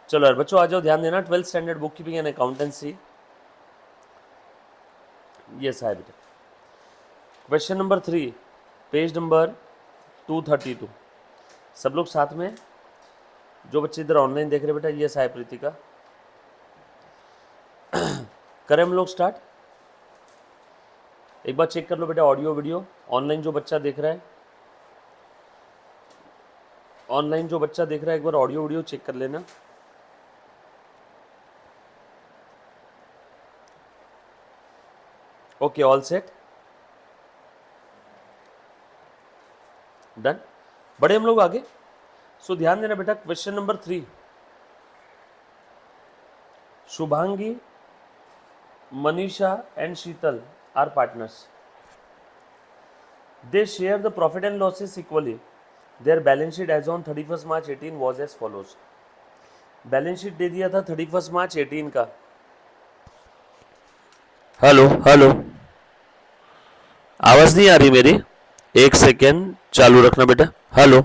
चलो यार बच्चों आ जाओ, ध्यान देना। 12th standard book keeping and accountancy, yes है बेटा। Question number 3, page number 232। सब लोग साथ में, जो बच्चे इधर ऑनलाइन देख रहे बेटा, यस है प्रीतिका। करें हम लोग स्टार्ट। एक बार चेक कर लो बेटा ऑडियो वीडियो। ऑनलाइन जो बच्चा देख रहा है, ऑनलाइन जो बच्चा देख रहा है, एक बार ऑडियो वीडियो चेक कर लेना। Okay, all set, done. बड़े हम लोग आगे। सो ध्यान देना बेटा, question number 3। Shubhangi, Manisha and Sheetal are partners. They share the profit and losses equally. Their balance sheet as on 31st March 18 was as follows. Balance sheet दे दिया था 31 मार्च 18 का। हेलो हेलो, आवाज नहीं आ रही मेरी? एक सेकेंड चालू रखना बेटा। हेलो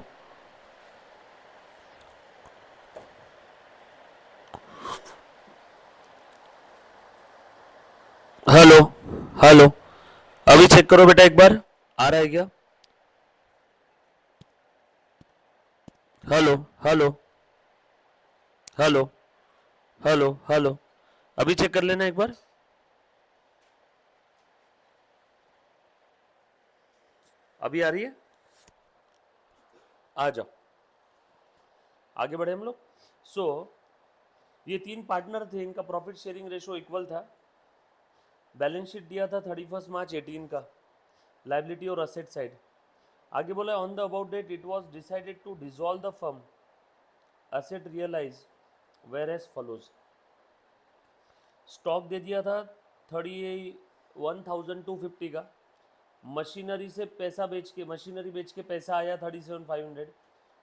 हेलो हेलो, अभी चेक करो बेटा एक बार, आ रहा है क्या? Hello hello hello hello hello, अभी चेक कर लेना एक बार। अभी आ रही है? आ जाओ, आगे बढ़े हम लोग। सो ये 3 पार्टनर थे, इनका प्रॉफिट शेयरिंग रेशो इक्वल था। बैलेंस शीट दिया था 31 मार्च 18 का, लाइबिलिटी और असेट साइड। आगे बोला on the about date it was decided to dissolve the firm, asset realise were as follows. Stock दे दिया था 31,250 का। मशीनरी से पैसा बेच के, मशीनरी बेच के पैसा आया 37,500।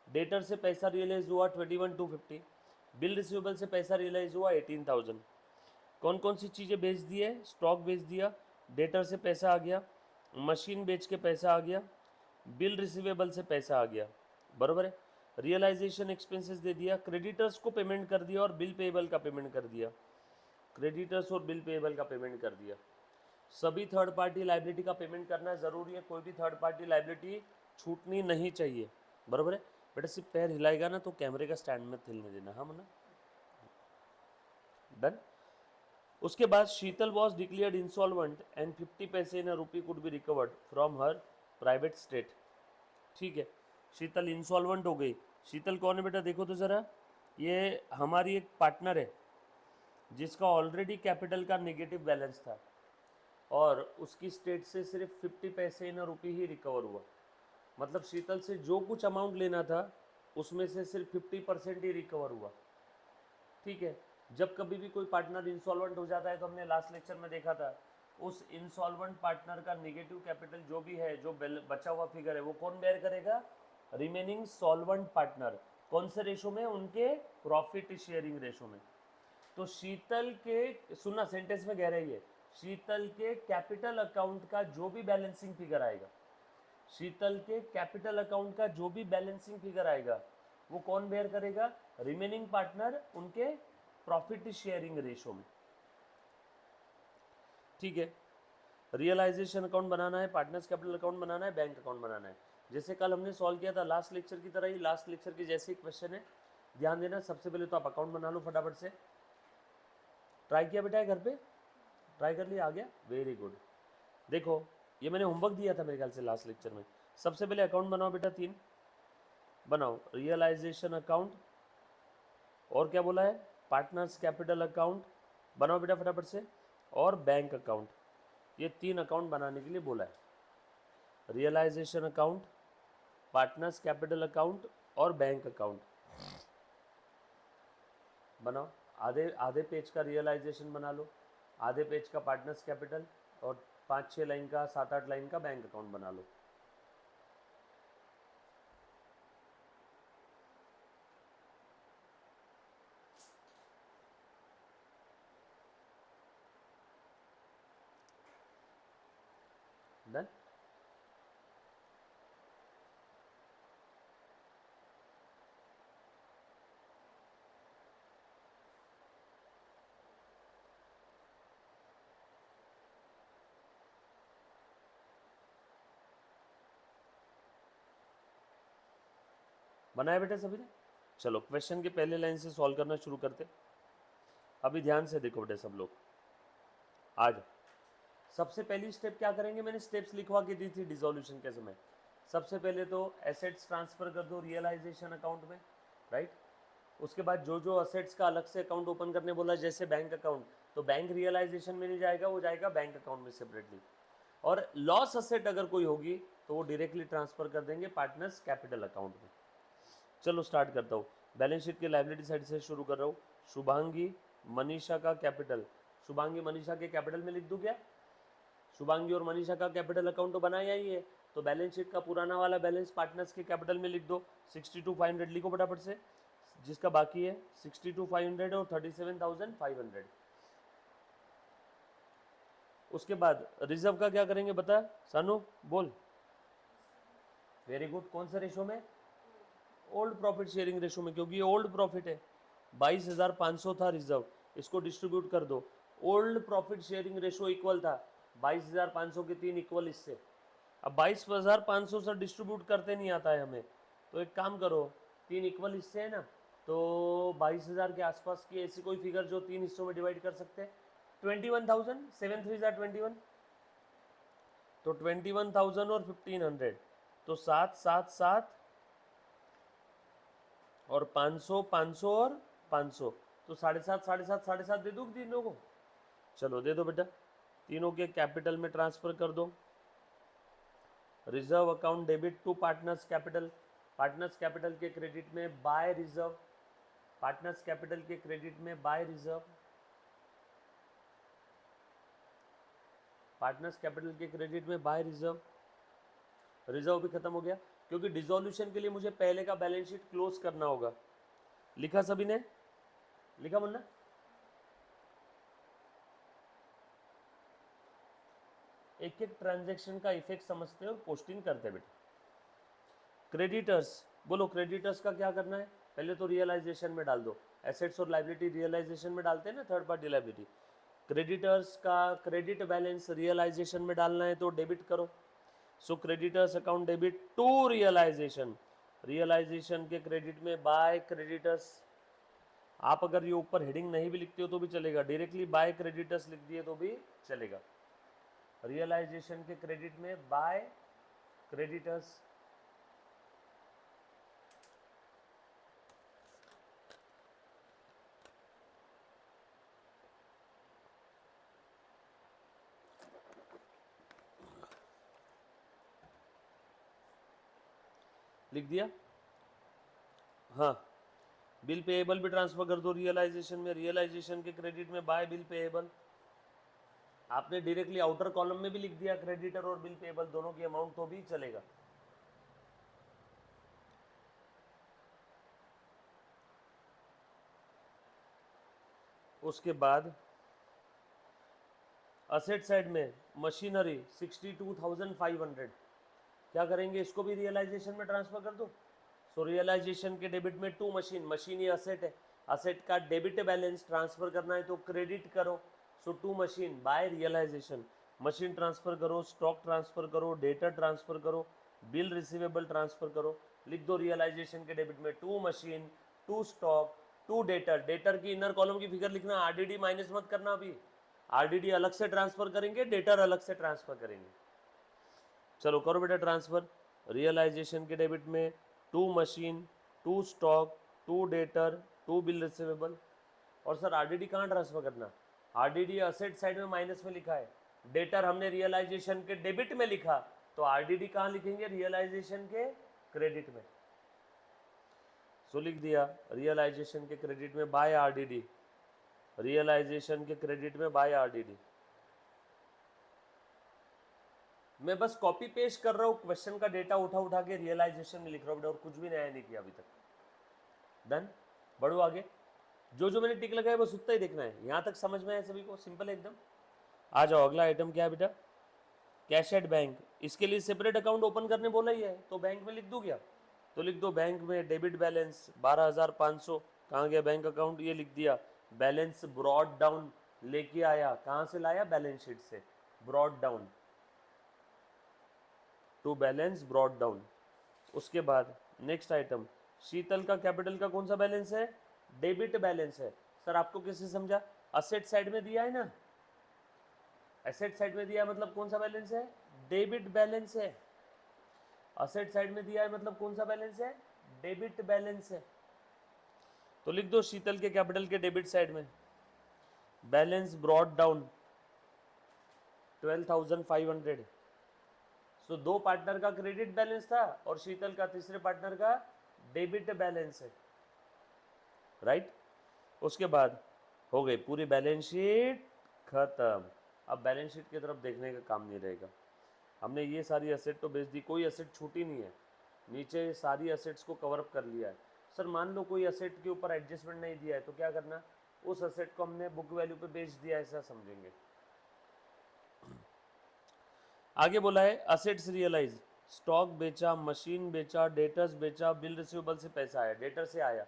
डेटर से पैसा रियलाइज हुआ 21,250। बिल रिसीवेबल से पैसा रियलाइज हुआ 18,000। कौन कौन सी चीज़ें बेच दी है? स्टॉक बेच दिया, डेटर से पैसा आ गया, मशीन बेच के पैसा आ गया, बिल रिसीवेबल से पैसा आ गया, बराबर है। रियलाइजेशन एक्सपेंसेस दे दिया, क्रेडिटर्स को पेमेंट कर दिया और बिल पेएबल का पेमेंट कर दिया, क्रेडिटर्स और बिल पेएबल का पेमेंट कर दिया। सभी थर्ड पार्टी लाइबिलिटी का पेमेंट करना ज़रूरी है, कोई भी थर्ड पार्टी लाइबिलिटी छूटनी नहीं चाहिए, बराबर है बेटा। सिर्फ पैर हिलाएगा ना तो कैमरे का स्टैंड में हिलने देना, हाँ ना, डन। उसके बाद Sheetal was declared insolvent and 50 paise in rupee could be recovered from her private estate. ठीक है, शीतल इंसॉल्वेंट हो गई। शीतल कौन है बेटा? देखो तो ज़रा, ये हमारी एक पार्टनर है जिसका ऑलरेडी कैपिटल का नेगेटिव बैलेंस था और उसकी स्टेट से सिर्फ 50 paise in rupee he recover हुआ। मतलब शीतल से जो कुछ अमाउंट लेना था उसमें से सिर्फ 50% ही रिकवर हुआ। ठीक है, जब कभी भी कोई पार्टनर इंसॉल्वेंट हो जाता है तो हमने लास्ट लेक्चर में देखा था, उस इंसॉल्वेंट पार्टनर का नेगेटिव कैपिटल जो भी है, जो बचा हुआ फिगर है, वो कौन बेयर करेगा? Remaining solvent partner. कौन से रेशो में? उनके प्रॉफिट शेयरिंग रेशो में। तो शीतल के, सुनना सेंटेंस में कह रही है, शीतल के कैपिटल अकाउंट का जो भी बैलेंसिंग फिगर आएगा, शीतल के कैपिटल अकाउंट का जो भी बैलेंसिंग फिगर आएगा वो कौन बेयर करेगा? रिमेनिंग पार्टनर, उनके प्रॉफिट शेयरिंग रेशो में। ठीक है, रियलाइजेशन अकाउंट बनाना है, पार्टनर्स कैपिटल अकाउंट बनाना है, बैंक अकाउंट बनाना है। जैसे कल हमने सॉल्व किया था लास्ट लेक्चर की तरह ही, लास्ट लेक्चर की जैसे ही क्वेश्चन है। ध्यान देना, सबसे पहले तो आप अकाउंट बना लो फटाफट से। ट्राई किया बेटा है घर पे? ट्राई कर लिया? आ गया? Very good. देखो ये मैंने होमवर्क दिया था मेरे ख्याल से लास्ट लेक्चर में। सबसे पहले अकाउंट बनाओ बेटा, 3 बनाओ। रियलाइजेशन अकाउंट, और क्या बोला है? पार्टनर्स कैपिटल अकाउंट बनाओ बेटा फटाफट से, और बैंक अकाउंट। ये 3 अकाउंट बनाने के लिए बोला है। Realisation account, partners capital account और बैंक अकाउंट बनाओ। आधे आधे पेज का रियलाइजेशन बना लो, आधे पेज का पार्टनर्स कैपिटल, और 5-6 लाइन का, 7-8 लाइन का बैंक अकाउंट बना लो। डन। बनाया बेटा सभी ने? चलो क्वेश्चन के पहले लाइन से सॉल्व करना शुरू करते। अभी ध्यान से देखो बेटा सब लोग। आज सबसे पहली स्टेप क्या करेंगे, मैंने स्टेप्स लिखवा के दी थी डिसोल्यूशन के समय। सबसे पहले तो एसेट्स ट्रांसफर कर दो रियलाइजेशन अकाउंट में, राइट। उसके बाद जो जो असेट्स का अलग से अकाउंट ओपन करने बोला, जैसे बैंक अकाउंट, तो बैंक रियलाइजेशन में नहीं जाएगा, वो जाएगा बैंक अकाउंट में सेपरेटली। और लॉस असेट अगर कोई होगी तो वो डायरेक्टली ट्रांसफर कर देंगे पार्टनर्स कैपिटल अकाउंट में। चलो स्टार्ट करता हूँ। बैलेंस शीट के लायबिलिटी साइड से शुरू कर रहा हूँ। शुभांगी मनीषा का कैपिटल, शुभांगी मनीषा के कैपिटल में लिख दूँ क्या? शुभांगी और मनीषा का कैपिटल अकाउंट तो बनाया ही है, तो बैलेंस शीट का पुराना वाला बैलेंस पार्टनर्स के कैपिटल में लिख दो। 62,500 लिखो फटाफट से, जिसका बाकी है 62,500 और 37,500। उसके बाद रिजर्व का क्या करेंगे बता सानू, बोल। वेरी गुड, कौन सा रेशो में? ओल्ड प्रॉफिट शेयरिंग रेशो में, क्योंकि ये ओल्ड प्रॉफिट है। 22,500 था रिजर्व, इसको डिस्ट्रीब्यूट कर दो। Old profit sharing ratio equal था 22,500 के 3 इक्वल इससे। अब 22,500 से डिस्ट्रीब्यूट करते नहीं आता है हमें, तो एक काम करो, 3 इक्वल हिस्से है ना, तो 22,000 के आसपास की ऐसी कोई फिगर जो 3 हिस्सों में डिवाइड कर सकते हैं। 21,000, 7 3 21, तो 21,000 और 1,500, तो 7 7 7 और 500 500 और 500, तो 7.5 7.5 7.5 दे दूँ तीनों को? चलो दे दो बेटा, तीनों के कैपिटल में ट्रांसफर कर दो। Reserve account debit to partners capital, partners capital के क्रेडिट में बाय रिजर्व, पार्टनर्स कैपिटल के क्रेडिट में बाय रिजर्व, पार्टनर्स कैपिटल के क्रेडिट में बाय रिजर्व। रिजर्व भी खत्म हो गया, क्योंकि डिसोल्यूशन के लिए मुझे पहले का बैलेंस शीट क्लोज करना होगा। लिखा सभी ने? लिखा मुन्ना? एक एक ट्रांजैक्शन का इफेक्ट समझते हैं और पोस्टिंग करते हैं बेटा। क्रेडिटर्स, बोलो क्रेडिटर्स का क्या करना है? पहले तो रियलाइजेशन में डाल दो, एसेट्स और लाइबिलिटी रियलाइजेशन में डालते हैं ना, थर्ड पार्टी लाइबिलिटी। क्रेडिटर्स का क्रेडिट बैलेंस रियलाइजेशन में डालना है तो डेबिट करो। So creditors account debit to realisation, realisation के क्रेडिट में बाय क्रेडिटर्स। आप अगर ये ऊपर हेडिंग नहीं भी लिखते हो तो भी चलेगा, डायरेक्टली बाय क्रेडिटर्स लिख दिए तो भी चलेगा। रियलाइजेशन के क्रेडिट में बाय क्रेडिटर्स। लिख दिया? हाँ, बिल पेएबल भी ट्रांसफर कर दो रियलाइजेशन में, रियलाइजेशन के क्रेडिट में बाय बिल पेएबल। आपने डायरेक्टली आउटर कॉलम में भी लिख दिया क्रेडिटर और बिल पेएबल दोनों की अमाउंट तो भी चलेगा। उसके बाद असेट साइड में मशीनरी 62,500, क्या करेंगे, इसको भी रियलाइजेशन में ट्रांसफर कर दो। सो रियलाइजेशन के डेबिट में टू मशीन, मशीन ये असेट है, असेट का डेबिट बैलेंस ट्रांसफर करना है तो क्रेडिट करो। So to machine by realisation, machine transfer करो, स्टॉक ट्रांसफर करो, डेटर ट्रांसफर करो, बिल रिसीवेबल ट्रांसफर करो। लिख दो रियलाइजेशन के डेबिट में to machine, to stock, to debtor. Debtor की इनर कॉलम की फिगर लिखना, आरडीडी माइनस मत करना, अभी आरडीडी अलग से ट्रांसफर करेंगे, डेटर अलग से ट्रांसफर करेंगे। चलो करो बेटा ट्रांसफर। रियलाइजेशन के डेबिट में to machine, to stock, to debtor, to bill receivable. और सर आरडीडी कहाँ ट्रांसफर करना? आरडीडी असेट साइड में माइनस में लिखा है, डेटर हमने रियलाइजेशन के डेबिट में लिखा, तो आरडीडी कहाँ लिखेंगे? रियलाइजेशन के क्रेडिट में। सो लिख दिया रियलाइजेशन के क्रेडिट में बाय आरडीडी, रियलाइजेशन के क्रेडिट में बाय आरडीडी। मैं बस कॉपी पेस्ट कर रहा हूँ, क्वेश्चन का डेटा उठा उठा के रियलाइजेशन में लिख रहा हूँ और कुछ भी नया नहीं किया अभी तक। डन, बढ़ो आगे। जो जो मैंने टिक लगाया बस उतना ही देखना है। यहाँ तक समझ में आया सभी को? सिंपल है एकदम। आ जाओ, अगला आइटम क्या है बेटा? Cash at bank. इसके लिए सेपरेट अकाउंट ओपन करने बोला ही है, तो बैंक में लिख दूँ क्या? तो लिख दो बैंक में डेबिट बैलेंस 12,500, कहाँ गया बैंक अकाउंट? ये लिख दिया। बैलेंस ब्रॉड डाउन लेके आया, कहाँ से लाया? बैलेंस शीट से, brought down to balance brought down. उसके बाद नेक्स्ट आइटम शीतल का कैपिटल का कौन सा बैलेंस है? डेबिट बैलेंस है। सर आपको किससे समझा? असेट साइड में दिया है ना, एसेट साइड में दिया है मतलब कौन सा बैलेंस है? डेबिट बैलेंस है। असेट साइड में दिया है मतलब कौन सा बैलेंस है? डेबिट बैलेंस है। तो लिख दो शीतल के कैपिटल के डेबिट साइड में बैलेंस ब्रॉट डाउन 12,500। सो दो पार्टनर का क्रेडिट बैलेंस था और शीतल का तीसरे पार्टनर का डेबिट बैलेंस है, राइट। उसके बाद हो गई पूरी बैलेंस शीट खत्म। अब बैलेंस शीट की तरफ देखने का काम नहीं रहेगा। हमने ये सारी एसेट तो बेच दी, कोई एसेट छूटी नहीं है, नीचे सारी एसेट्स को कवर अप कर लिया है। सर मान लो कोई एसेट के ऊपर एडजस्टमेंट नहीं दिया है तो क्या करना? उस एसेट को हमने बुक वैल्यू पे बेच दिया, ऐसा समझेंगे। आगे बोला है असेट्स रियलाइज, स्टॉक बेचा, मशीन बेचा, डेटर्स बेचा, बिल रिसीवेबल से पैसा आया, डेटर से आया,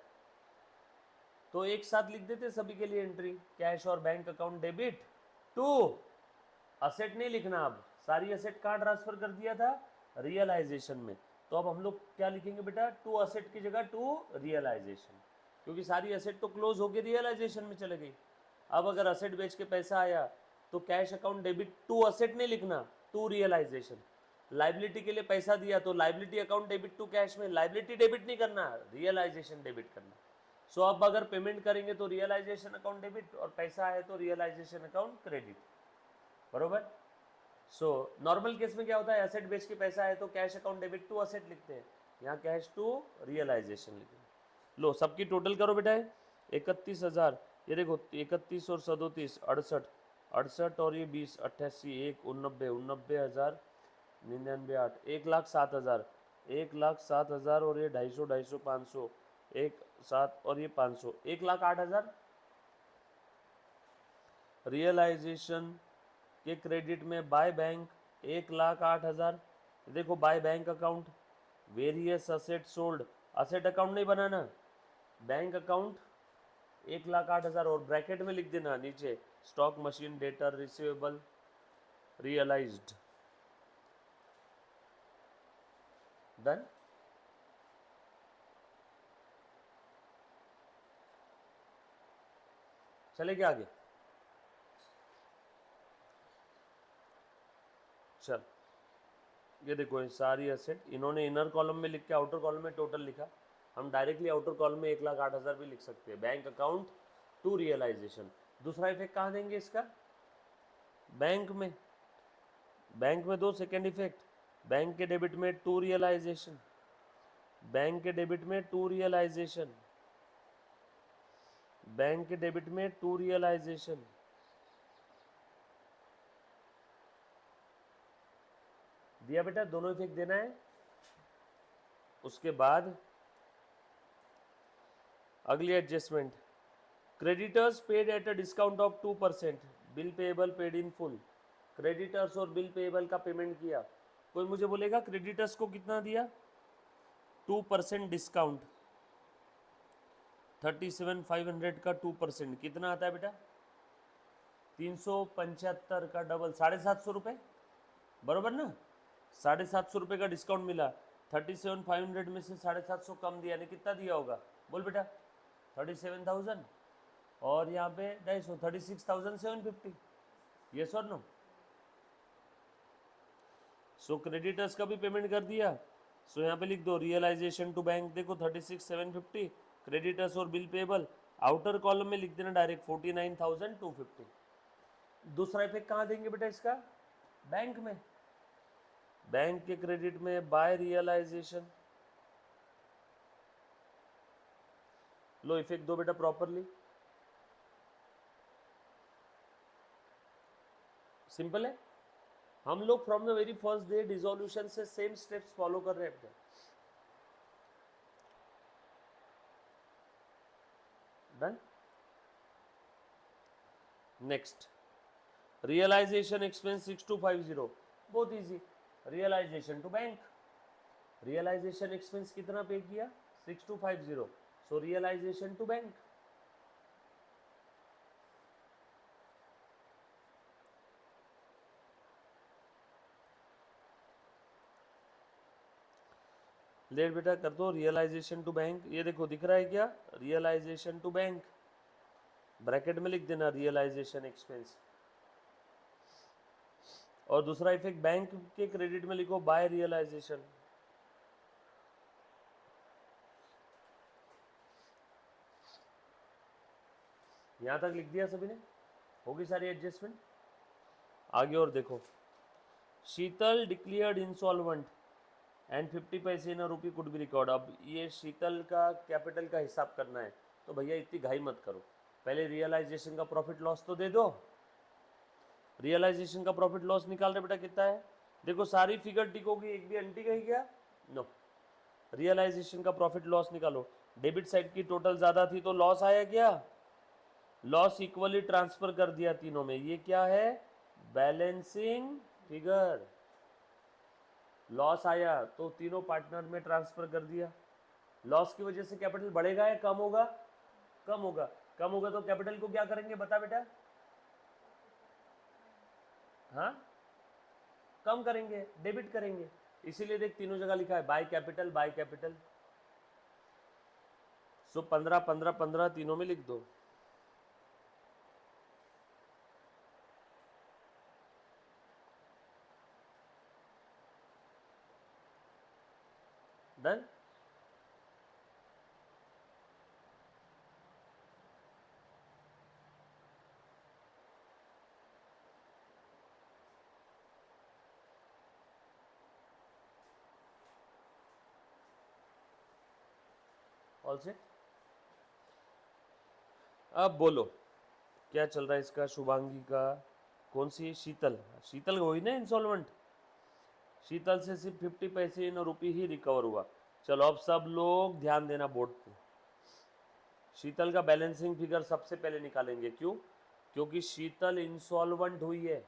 तो एक साथ लिख देते सभी के लिए एंट्री, कैश और bank account debit to, asset नहीं लिखना, अब सारी असेट कहाँ ट्रांसफर कर दिया था? रियलाइजेशन में। तो अब हम लोग क्या लिखेंगे बेटा? टू असेट की जगह टू रियलाइजेशन, क्योंकि सारी असेट तो क्लोज होके रियलाइजेशन में चले गई। अब अगर असेट बेच के पैसा आया तो cash account debit to asset नहीं लिखना, टू रियलाइजेशन। लाइबिलिटी के लिए पैसा दिया तो liability account debit to cash में, लाइबिलिटी डेबिट नहीं करना, रियलाइजेशन डेबिट करना। सो अब अगर पेमेंट करेंगे तो रियलाइजेशन अकाउंट डेबिट और पैसा आए तो रियलाइजेशन अकाउंट क्रेडिट, बरोबर। सो नॉर्मल केस में क्या होता है? एसेट बेच के पैसा है तो cash account debit to asset लिखते हैं, यहाँ कैश टू रियलाइजेशन लिखते हैं। लो सबकी टोटल करो बेटा, 31,000, ये देखो 31 और 37 68, 68 और ये 20 88, 1 89 89,000 99 8, 1,07,000, 1,07,000 और ये 250 250 500, 1,07 और ये 500, 1,08,000 रियलाइजेशन के क्रेडिट में बाय बैंक 1,08,000। देखो by bank account, various asset sold, asset account नहीं बनाना, बैंक अकाउंट 1,08,000 और ब्रैकेट में लिख देना नीचे stock machine debtor receivable realised, done. चले क्या आगे? चल ये देखो ये सारी एसेट इन्होंने इनर कॉलम में लिख के आउटर कॉलम में टोटल लिखा, हम डायरेक्टली आउटर कॉलम में 1,08,000 भी लिख सकते हैं, बैंक अकाउंट टू रियलाइजेशन। दूसरा इफेक्ट कहाँ देंगे इसका? बैंक में, बैंक में दो सेकेंड इफेक्ट, बैंक के डेबिट में टू रियलाइजेशन, बैंक के डेबिट में टू रियलाइजेशन, बैंक के डेबिट में टू रियलाइजेशन। दिया बेटा, दोनों इफेक्ट देना है। उसके बाद अगली adjustment, creditors paid at a discount of 2%, bill payable paid in full. Creditors और बिल पेएबल का पेमेंट किया, कोई मुझे बोलेगा क्रेडिटर्स को कितना दिया? 2% डिस्काउंट, 37,500 का 2% कितना आता है बेटा? 375 का डबल, 750 रुपये, बरोबर ना। 750 रुपये का डिस्काउंट मिला, 37,500 में से 750 कम दिया, ने कितना दिया होगा? बोल बेटा, 37,000 और यहाँ पे 250, 36,750, यस और नो। सो क्रेडिटर्स का भी पेमेंट कर दिया, सो यहाँ पे लिख दो रियलाइजेशन टू बैंक, देखो 36,750 क्रेडिटर्स और बिल पेबल, आउटर कॉलम में लिख देना डायरेक्ट 49,250। दूसरा इफेक्ट कहाँ देंगे बेटा इसका? बैंक में, बैंक के क्रेडिट में बाय रियलाइजेशन। लो इफेक्ट दो बेटा प्रॉपरली, सिंपल है। हम लोग from the very first day dissolution से सेम स्टेप्स फॉलो कर रहे हैं। डन। नेक्स्ट रियलाइजेशन एक्सपेंस 6250, बहुत easy, realisation to bank, realisation expense कितना पे किया? 6250, so realisation to bank. Late बेटा कर दो, रियलाइजेशन टू बैंक, ये देखो दिख रहा है क्या, रियलाइजेशन टू बैंक, ब्रैकेट में लिख देना रियलाइजेशन एक्सपेंस, और दूसरा इफेक्ट बैंक के क्रेडिट में लिखो बाय रियलाइजेशन। यहां तक लिख दिया सभी ने, होगी सारी एडजस्टमेंट। आगे और देखो, शीतल declared insolvent and 50 paise in rupee could B record. अब ये शीतल का कैपिटल का हिसाब करना है, तो भैया इतनी घाई मत करो, पहले रियलाइजेशन का प्रॉफिट लॉस तो दे दो। रियलाइजेशन का प्रॉफिट लॉस निकाल रहे बेटा कितना है, देखो सारी फिगर टिक होगी, एक भी एंटी गई क्या, नो। रियलाइजेशन का प्रॉफिट लॉस निकालो, डेबिट साइड की टोटल ज़्यादा थी तो लॉस आया क्या, लॉस इक्वली ट्रांसफर कर दिया तीनों में, ये क्या है, बैलेंसिंग फिगर। लॉस आया तो तीनों पार्टनर में ट्रांसफर कर दिया। लॉस की वजह से कैपिटल बढ़ेगा या कम होगा, कम होगा, कम होगा तो कैपिटल को क्या करेंगे बता बेटा, हाँ कम करेंगे, डेबिट करेंगे, इसीलिए देख तीनों जगह लिखा है बाय कैपिटल, बाय कैपिटल। सो 15 15 15 तीनों में लिख दो। डन। All set. अब बोलो क्या चल रहा है इसका, शुभांगी का, कौन सी, शीतल, शीतल वही ना इंसॉल्वेंट, शीतल से सिर्फ 50 paise in rupee he recover हुआ। चलो अब सब लोग ध्यान देना बोर्ड पे, शीतल का बैलेंसिंग फिगर सबसे पहले निकालेंगे, क्यों, क्योंकि शीतल इंसॉल्वेंट हुई है।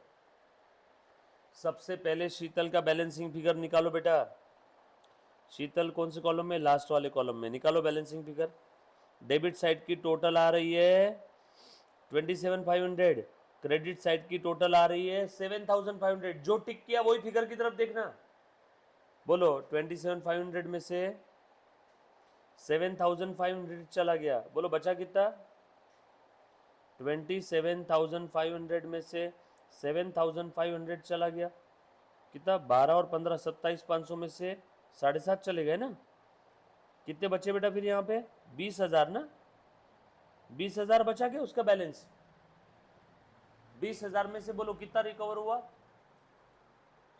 सबसे पहले शीतल का बैलेंसिंग फिगर निकालो बेटा, शीतल कौन से कॉलम में, लास्ट वाले कॉलम में, निकालो बैलेंसिंग फिगर। डेबिट साइड की टोटल आ रही है 27,500, क्रेडिट साइड की टोटल आ रही है 7,500, जो टिक किया वही फिगर की तरफ देखना। बोलो 27,500 में से 7,500 चला गया, बोलो बचा कितना, 27,500 में से 7,500 चला गया, कितना, 12 और 15 27,500 में से 7.5 चले गए ना, कितने बचे बेटा फिर यहाँ पे, 20,000 ना, 20,000 बचा के उसका बैलेंस, 20,000 में से बोलो कितना रिकवर हुआ,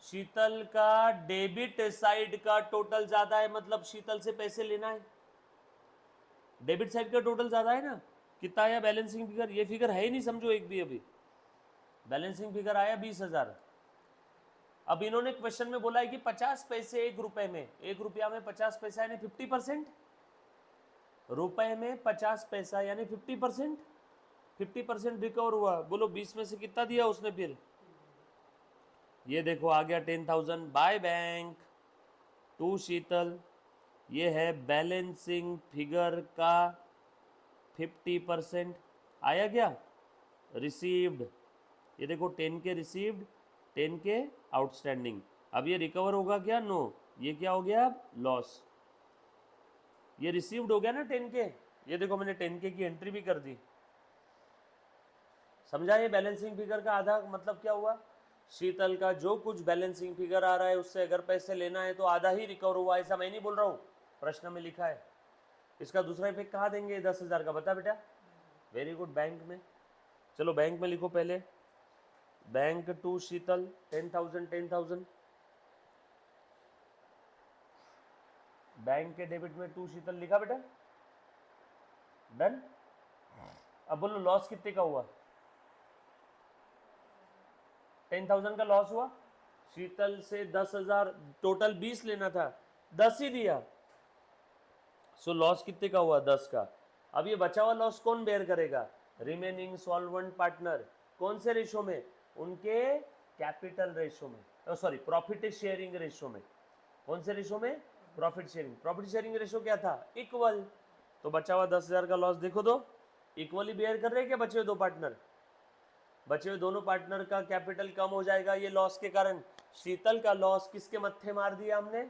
शीतल का डेबिट साइड का टोटल ज्यादा है, मतलब शीतल से पैसे लेना है, डेबिट साइड का टोटल ज्यादा है ना, कितना आया बैलेंसिंग फिगर, ये फिगर है ही नहीं समझो एक भी, अभी बैलेंसिंग फिगर आया 20,000। अब इन्होंने क्वेश्चन में बोला है कि 50 पैसे एक रुपए में, एक रुपया में 50 पैसा यानी 50%, रुपए में 50 पैसा यानी 50%, 50% रिकवर हुआ, बोलो 20 में से कितना दिया उसने फिर, ये देखो आ गया 10,000 बाय बैंक टू शीतल, ये है बैलेंसिंग फिगर का 50% आया क्या, रिसीव्ड, ये देखो 10 के रिसीव्ड, 10 के आउटस्टैंडिंग। अब ये रिकवर होगा क्या, नो, ये क्या हो गया अब लॉस, ये रिसीव्ड हो गया ना 10 के, ये देखो मैंने 10 के की एंट्री भी कर दी, समझा, ये बैलेंसिंग फिगर का आधा मतलब क्या हुआ, शीतल का जो कुछ बैलेंसिंग फिगर आ रहा है उससे अगर पैसे लेना है तो आधा ही रिकवर हुआ, ऐसा मैं नहीं बोल रहा हूँ, प्रश्न में लिखा है। इसका दूसरा इफेक्ट कहाँ देंगे 10,000 का, बता बेटा, वेरी गुड, बैंक में। चलो बैंक में लिखो पहले, बैंक टू शीतल 10,000 10,000, बैंक के डेबिट में टू शीतल लिखा बेटा, डन। अब बोलो लॉस कितने का हुआ, 10,000 का लॉस हुआ, शीतल से 10,000, टोटल 20 लेना था, 10 ही दिया, सो लॉस कितने का हुआ, 10 का। अब ये बचा हुआ लॉस कौन बेयर करेगा, रिमेनिंग सॉल्वेंट पार्टनर, कौन से रेशो में, उनके कैपिटल रेशो में, सॉरी प्रॉफिट शेयरिंग रेशो में, कौन से रेशो में, profit sharing, profit sharing ratio क्या था, इक्वल, तो बचा हुआ 10,000 का लॉस देखो तो इक्वली बेयर कर रहे हैं क्या बचे हुए दो पार्टनर, बचे हुए दोनों पार्टनर का कैपिटल कम हो जाएगा ये लॉस के कारण, शीतल का लॉस किसके मत्थे मार दिया हमने,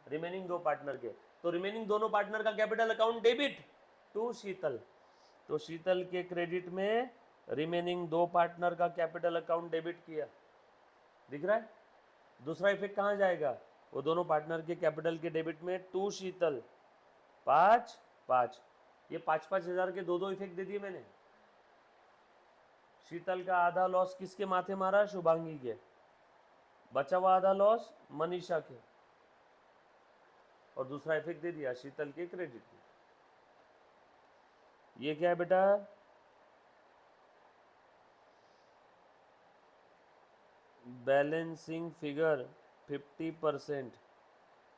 रिमेनिंग दो पार्टनर के, तो रिमेनिंग दोनों पार्टनर का कैपिटल अकाउंट डेबिट टू शीतल, तो शीतल के क्रेडिट में रिमेनिंग दो पार्टनर का कैपिटल अकाउंट डेबिट किया, दिख रहा है। दूसरा इफेक्ट कहाँ जाएगा, वो दोनों पार्टनर के कैपिटल के डेबिट में टू शीतल, 5 5, ये 5 5 हज़ार के दो इफेक्ट दे दिए मैंने। शीतल का आधा लॉस किसके माथे मारा, शुभांगी के, बचा हुआ आधा लॉस मनीषा के, और दूसरा इफेक्ट दे दिया शीतल के क्रेडिट में। ये क्या है बेटा, balancing figure 50%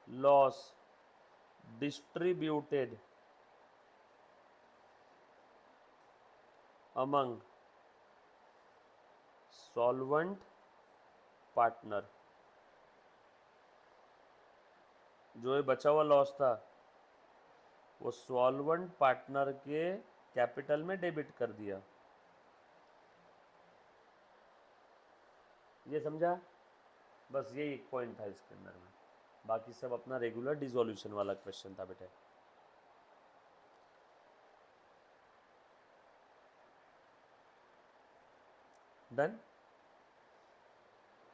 loss distributed among solvent partner. जो ये बचा हुआ लॉस था वो सॉल्वेंट पार्टनर के कैपिटल में डेबिट कर दिया, ये समझा। बस ये एक पॉइंट था इसके अंदर में, बाकी सब अपना रेगुलर डिसोल्यूशन वाला क्वेश्चन था बेटा। डन,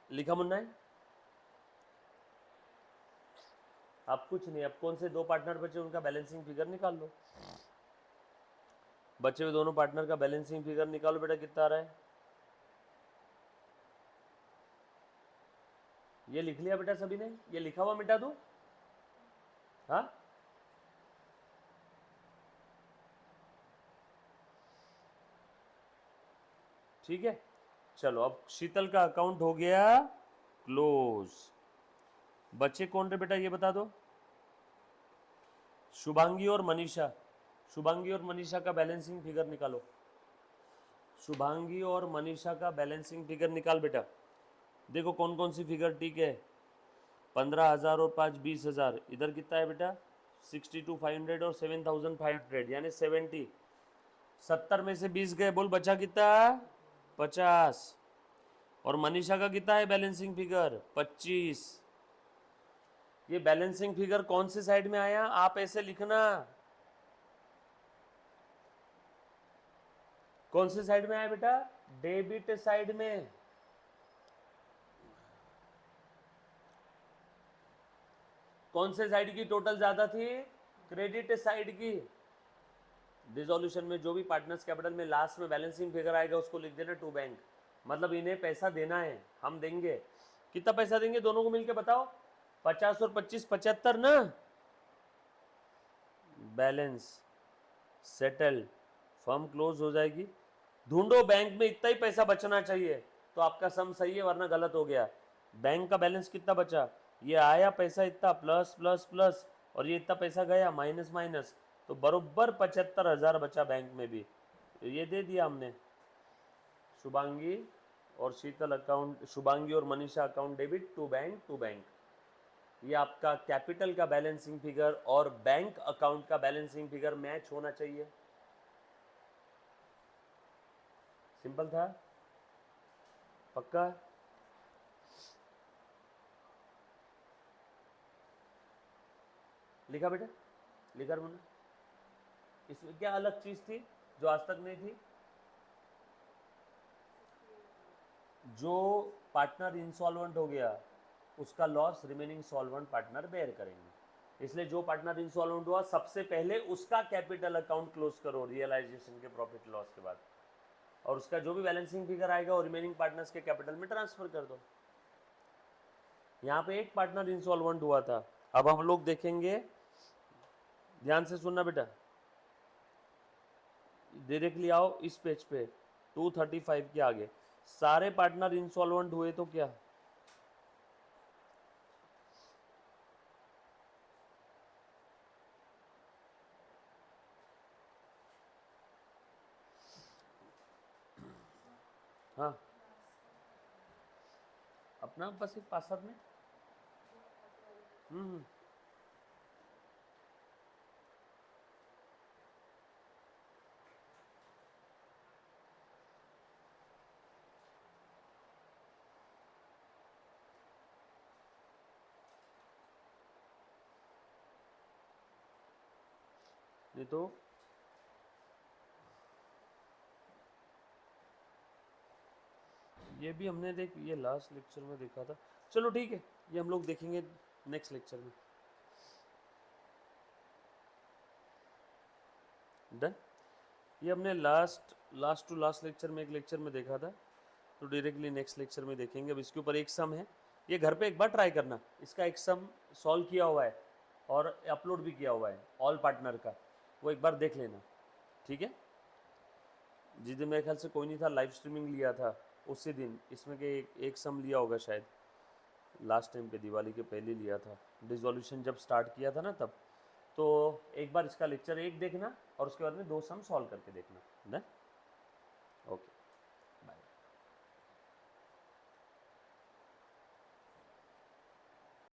लिखा मुन्ना है। अब कुछ नहीं, अब कौन से दो पार्टनर बचे उनका बैलेंसिंग फिगर निकाल लो, बचे हुए दोनों पार्टनर का बैलेंसिंग फिगर निकालो बेटा, कितना आ रहा है। ये लिख लिया बेटा सभी ने, ये लिखा हुआ मिटा दो, हाँ ठीक है। चलो अब शीतल का अकाउंट हो गया क्लोज, बच्चे कौन रे बेटा ये बता दो, शुभांगी और मनीषा। शुभांगी और मनीषा का बैलेंसिंग फिगर निकालो, शुभांगी और मनीषा का बैलेंसिंग फिगर निकाल बेटा। देखो कौन कौन सी फिगर ठीक है, 15,000 और 5 20,000, इधर कितना है बेटा 62,500 और 7,500 यानी 70, 70 में से 20 गए, बोल बचा कितना 50, और मनीषा का कितना है बैलेंसिंग फिगर 25। ये बैलेंसिंग फिगर कौन से साइड में आया, आप ऐसे लिखना, कौन से साइड में आया बेटा, डेबिट साइड में। कौन से साइड की टोटल ज्यादा थी, क्रेडिट साइड की। डिसोल्यूशन में जो भी पार्टनर्स कैपिटल में लास्ट में बैलेंसिंग फिगर आएगा उसको लिख देना टू बैंक, मतलब इन्हें पैसा देना है, हम देंगे। कितना पैसा देंगे दोनों को मिलके बताओ, 50 और 25 75 ना। बैलेंस सेटल, फर्म क्लोज हो जाएगी। ढूंढो बैंक में इतना ही पैसा बचना चाहिए, तो आपका सम सही है वरना गलत हो गया। बैंक का बैलेंस कितना बचा, ये आया पैसा इतना प्लस प्लस प्लस, और ये इतना पैसा गया माइनस माइनस, तो बरोबर 75,000 बचा बैंक में भी, ये दे दिया हमने। शुभांगी और शीतल अकाउंट, शुभांगी और Manisha account debit to bank to bank. ये आपका कैपिटल का बैलेंसिंग फिगर और बैंक अकाउंट का बैलेंसिंग फिगर मैच होना चाहिए। सिंपल था, पक्का। लिखा बेटा, लिखा मुन्ना। इसमें क्या अलग चीज थी जो आज तक नहीं थी, जो पार्टनर इंसॉल्वेंट हो गया उसका loss remaining solvent partner bear करेंगे, इसलिए जो पार्टनर इंसॉल्वेंट हुआ सबसे पहले उसका कैपिटल अकाउंट क्लोज करो रियलाइजेशन के प्रॉफिट लॉस के बाद, और उसका जो भी बैलेंसिंग फिगर आएगा वो रिमेनिंग पार्टनर्स के कैपिटल में ट्रांसफर कर दो। यहाँ पे एक पार्टनर इंसॉल्वेंट हुआ था, अब हम लोग देखेंगे, ध्यान से सुनना बेटा, डायरेक्टली आओ इस पेज पे 235 के आगे, सारे पार्टनर इंसॉल्वेंट हुए तो क्या, हाँ अपना बस एक 5 7 में। हम्म नहीं तो ये भी हमने ये लास्ट लेक्चर में देखा था। चलो ठीक है, ये हम लोग देखेंगे नेक्स्ट लेक्चर में। डन। ये हमने लास्ट टू लास्ट लेक्चर में एक लेक्चर में देखा था, तो डायरेक्टली नेक्स्ट लेक्चर में देखेंगे। अब इसके ऊपर एक सम है, ये घर पे एक बार ट्राई करना। इसका एक सम सॉल्व किया हुआ है और अपलोड भी किया हुआ है ऑल पार्टनर का, वो एक बार देख लेना, ठीक है। जिस दिन मेरे ख्याल से कोई नहीं था, लाइव स्ट्रीमिंग लिया था उसी दिन इसमें के एक सम लिया होगा शायद, लास्ट टाइम पे दिवाली के पहले लिया था, डिसोल्यूशन जब स्टार्ट किया था ना तब। तो एक बार इसका लेक्चर एक देखना और उसके बाद में 2 सम सॉल्व करके देखना।